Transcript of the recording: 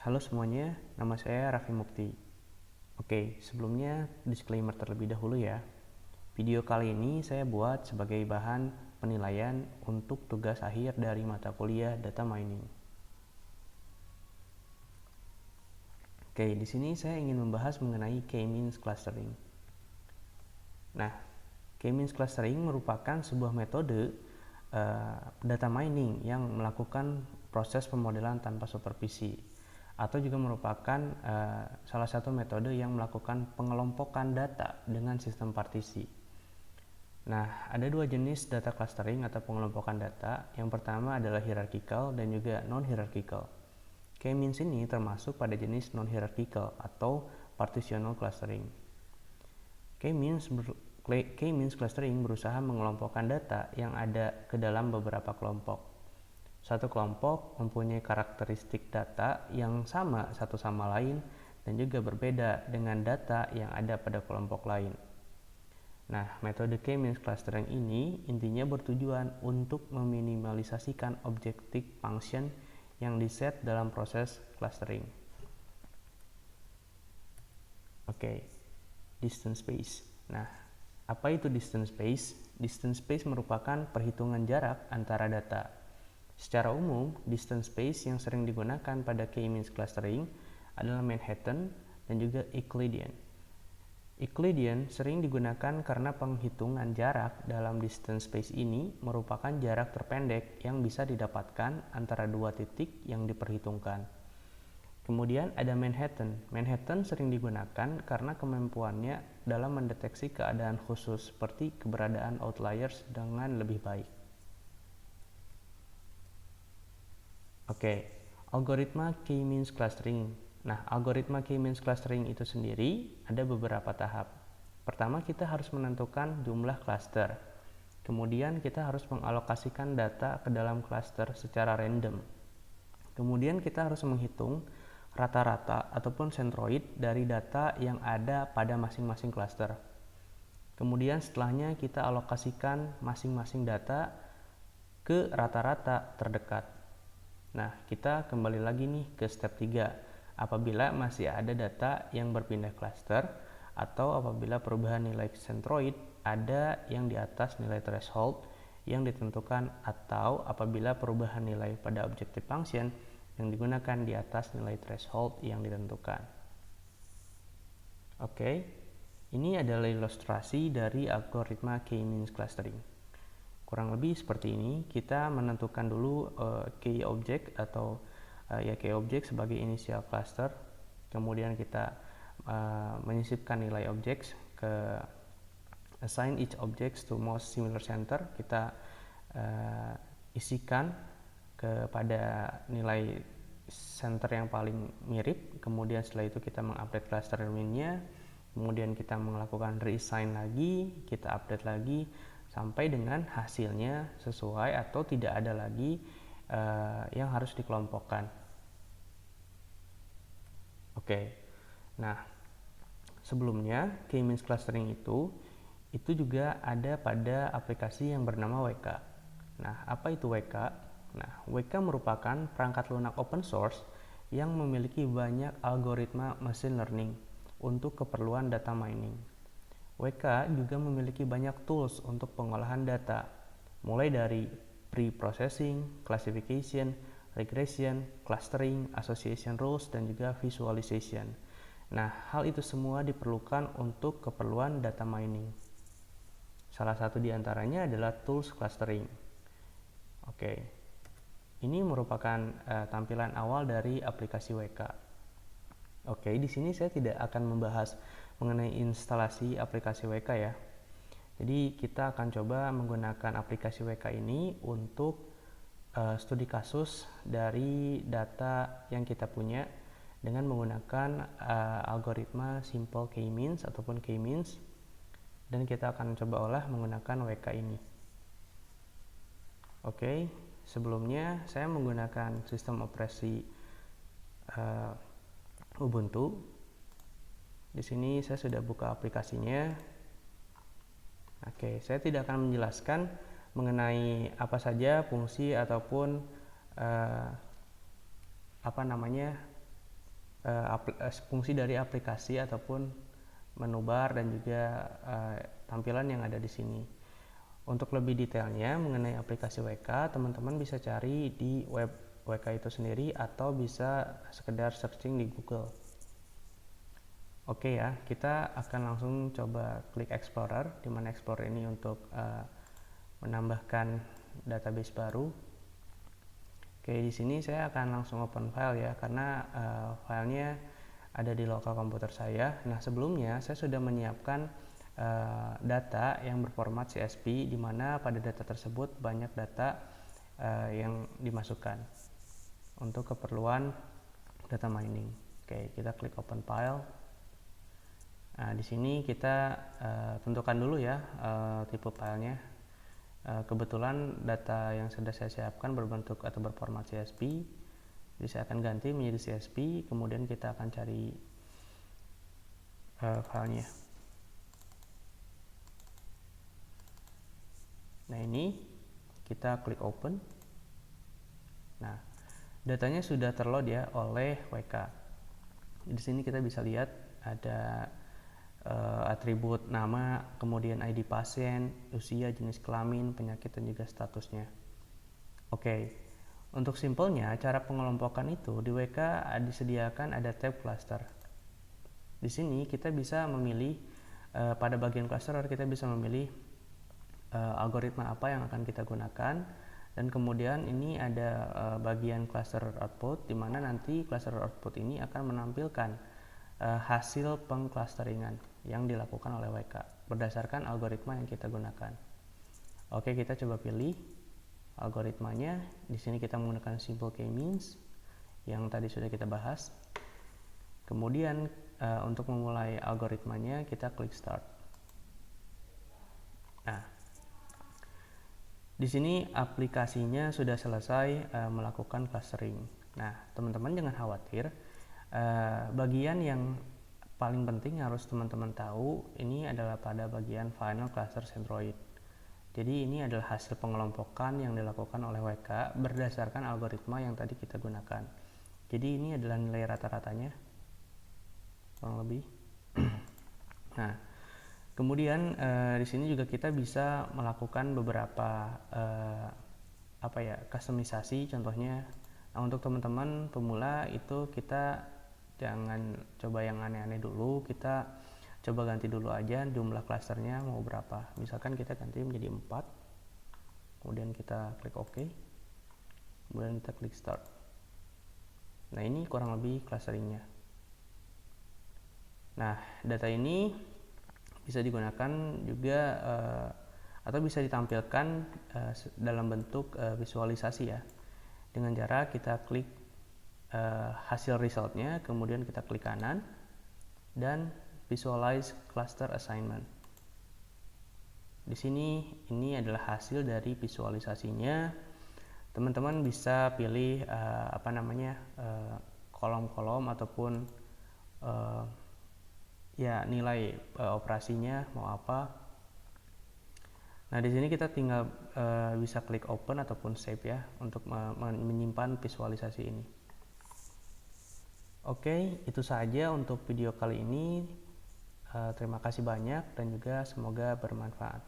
Halo semuanya, nama saya Raffi Mukti. Oke, sebelumnya disclaimer terlebih dahulu ya. Video kali ini saya buat sebagai bahan penilaian untuk tugas akhir dari mata kuliah Data Mining. Oke, di sini saya ingin membahas mengenai K-means clustering. Nah, K-means clustering merupakan sebuah metode data mining yang melakukan proses pemodelan tanpa supervisi, atau juga merupakan salah satu metode yang melakukan pengelompokan data dengan sistem partisi. Nah, ada dua jenis data clustering atau pengelompokan data. Yang pertama adalah hierarchical dan juga non-hierarchical. K-means ini termasuk pada jenis non-hierarchical atau partitional clustering. K-means clustering berusaha mengelompokkan data yang ada ke dalam beberapa kelompok. Satu kelompok mempunyai karakteristik data yang sama satu sama lain dan juga berbeda dengan data yang ada pada kelompok lain. Nah, metode K-means clustering ini intinya bertujuan untuk meminimalisasikan objective function yang diset dalam proses clustering. Oke, distance space. Nah, apa itu distance space? Distance space merupakan perhitungan jarak antara data. Secara umum, distance space yang sering digunakan pada K-means clustering adalah Manhattan dan juga Euclidean. Euclidean sering digunakan karena penghitungan jarak dalam distance space ini merupakan jarak terpendek yang bisa didapatkan antara dua titik yang diperhitungkan. Kemudian ada Manhattan. Manhattan sering digunakan karena kemampuannya dalam mendeteksi keadaan khusus seperti keberadaan outliers dengan lebih baik. Oke, algoritma K-means clustering. Nah, algoritma K-means clustering itu sendiri ada beberapa tahap. Pertama, kita harus menentukan jumlah cluster. Kemudian kita harus mengalokasikan data ke dalam cluster secara random. Kemudian kita harus menghitung rata-rata ataupun centroid dari data yang ada pada masing-masing cluster. Kemudian setelahnya kita alokasikan masing-masing data ke rata-rata terdekat. Nah, kita kembali lagi nih ke step 3. Apabila masih ada data yang berpindah cluster atau apabila perubahan nilai centroid ada yang di atas nilai threshold yang ditentukan atau apabila perubahan nilai pada objective function yang digunakan di atas nilai threshold yang ditentukan. Oke, ini adalah ilustrasi dari algoritma K-means clustering. Kurang lebih seperti ini, kita menentukan dulu key object atau key object sebagai initial cluster. Kemudian kita menyisipkan nilai objects ke assign each objects to most similar center. Kita isikan kepada nilai center yang paling mirip. Kemudian setelah itu kita mengupdate cluster min-nya. Kemudian kita melakukan reassign lagi, kita update lagi sampai dengan hasilnya sesuai atau tidak ada lagi yang harus dikelompokkan. Oke, nah sebelumnya K-means clustering itu juga ada pada aplikasi yang bernama WK. Nah, apa itu WK? Nah, WK merupakan perangkat lunak open source yang memiliki banyak algoritma machine learning untuk keperluan data mining. WK juga memiliki banyak tools untuk pengolahan data, mulai dari pre-processing, classification, regression, clustering, association rules, dan juga visualization. Nah, hal itu semua diperlukan untuk keperluan data mining. Salah satu di antaranya adalah tools clustering. Oke, ini merupakan tampilan awal dari aplikasi WK. Oke, di sini saya tidak akan membahas mengenai instalasi aplikasi WK ya. Jadi kita akan coba menggunakan aplikasi WK ini untuk studi kasus dari data yang kita punya dengan menggunakan algoritma simple K-means ataupun K-means, dan kita akan coba olah menggunakan WK ini. Oke, sebelumnya saya menggunakan sistem operasi Ubuntu. Di sini saya sudah buka aplikasinya. Oke, saya tidak akan menjelaskan mengenai apa saja fungsi ataupun fungsi dari aplikasi ataupun menu bar dan juga tampilan yang ada di sini. Untuk lebih detailnya mengenai aplikasi WK, teman-teman bisa cari di web WK itu sendiri atau bisa sekedar searching di Google. Oke ya, kita akan langsung coba klik Explorer, di mana Explorer ini untuk menambahkan database baru. Oke, di sini saya akan langsung open file ya, karena filenya ada di lokal komputer saya. Nah, sebelumnya saya sudah menyiapkan data yang berformat CSV, di mana pada data tersebut banyak data yang dimasukkan untuk keperluan data mining. Oke, kita klik open file. Nah, di sini kita tentukan dulu ya tipe filenya. Kebetulan data yang sudah saya siapkan berbentuk atau berformat CSV, jadi saya akan ganti menjadi CSV, kemudian kita akan cari filenya. Nah, ini kita klik open. Nah, datanya sudah terload ya oleh WK. Di sini kita bisa lihat ada atribut nama, kemudian ID pasien, usia, jenis kelamin, penyakit, dan juga statusnya. Oke, untuk simpelnya cara pengelompokan itu di WK disediakan ada tab cluster. Di sini kita bisa memilih pada bagian cluster kita bisa memilih algoritma apa yang akan kita gunakan, dan kemudian ini ada bagian cluster output, di mana nanti cluster output ini akan menampilkan hasil pengclusteringan yang dilakukan oleh WK berdasarkan algoritma yang kita gunakan. Oke, kita coba pilih algoritmanya. Di sini kita menggunakan simple k-means yang tadi sudah kita bahas. Kemudian untuk memulai algoritmanya kita klik start. Nah, di sini aplikasinya sudah selesai melakukan clustering. Nah, teman-teman jangan khawatir. Bagian yang paling penting harus teman-teman tahu ini adalah pada bagian final cluster centroid. Jadi ini adalah hasil pengelompokan yang dilakukan oleh WK berdasarkan algoritma yang tadi kita gunakan. Jadi ini adalah nilai rata-ratanya kurang lebih. Nah, kemudian di sini juga kita bisa melakukan beberapa kustomisasi. Contohnya, untuk teman-teman pemula itu kita jangan coba yang aneh-aneh dulu, kita coba ganti dulu aja jumlah klasternya mau berapa. Misalkan kita ganti menjadi 4, kemudian kita klik OK, kemudian kita klik start. Nah, ini kurang lebih clusteringnya. Nah, data ini bisa digunakan juga atau bisa ditampilkan dalam bentuk visualisasi ya, dengan cara kita klik hasil resultnya, kemudian kita klik kanan dan visualize cluster assignment. Di sini ini adalah hasil dari visualisasinya. Teman-teman bisa pilih kolom-kolom ataupun nilai operasinya mau apa. Nah, di sini kita tinggal bisa klik open ataupun save ya untuk menyimpan visualisasi ini. Oke, itu saja untuk video kali ini. Terima kasih banyak dan juga semoga bermanfaat.